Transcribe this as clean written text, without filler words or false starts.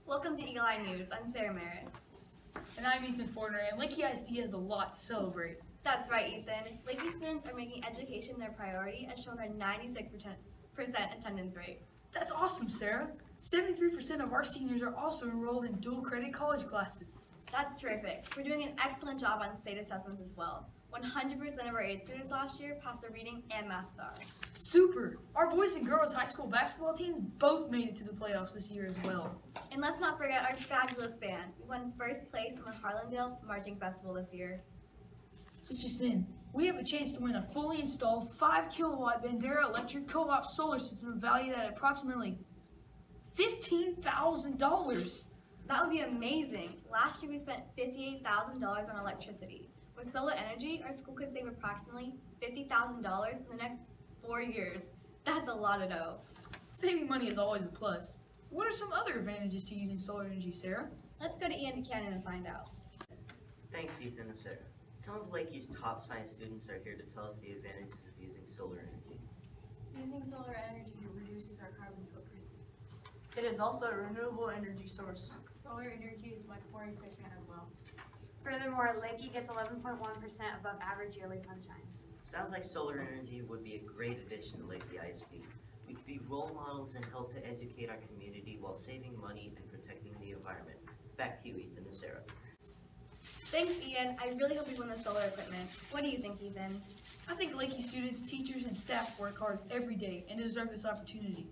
Welcome to Eagle Eye News. I'm Sarah Merritt. And I'm Ethan Forner, and Leakey ISD has a lot to celebrate. That's right, Ethan. Leakey students are making education their priority, as shown their 96% attendance rate. That's awesome, Sarah. 73% of our seniors are also enrolled in dual credit college classes. That's terrific. We're doing an excellent job on state assessments as well. 100% of our 8th graders last year passed the reading and math stars. Super! Our boys and girls high school basketball team both made it to the playoffs this year as well. And let's not forget our fabulous band. We won first place in the Harlandale Marching Festival this year. It's just in. We have a chance to win a fully installed 5 kilowatt Bandera electric co-op solar system valued at approximately $15,000. That would be amazing. Last year we spent $58,000 on electricity. With solar energy, our school could save approximately $50,000 in the next 4 years. That's a lot of dough. Saving money is always a plus. What are some other advantages to using solar energy, Sarah? Let's go to Ian Buchanan and find out. Thanks, Ethan and Sarah. Some of Leakey's top science students are here to tell us the advantages of using solar energy. Using solar energy reduces our carbon footprint. It is also a renewable energy source. Solar energy is much more efficient as well. Furthermore, Leakey gets 11.1% above average yearly sunshine. Sounds like solar energy would be a great addition to Leakey ISD. We could be role models and help to educate our community while saving money and protecting the environment. Back to you, Ethan and Sarah. Thanks, Ian. I really hope we win the solar equipment. What do you think, Ethan? I think Leakey students, teachers, and staff work hard every day and deserve this opportunity.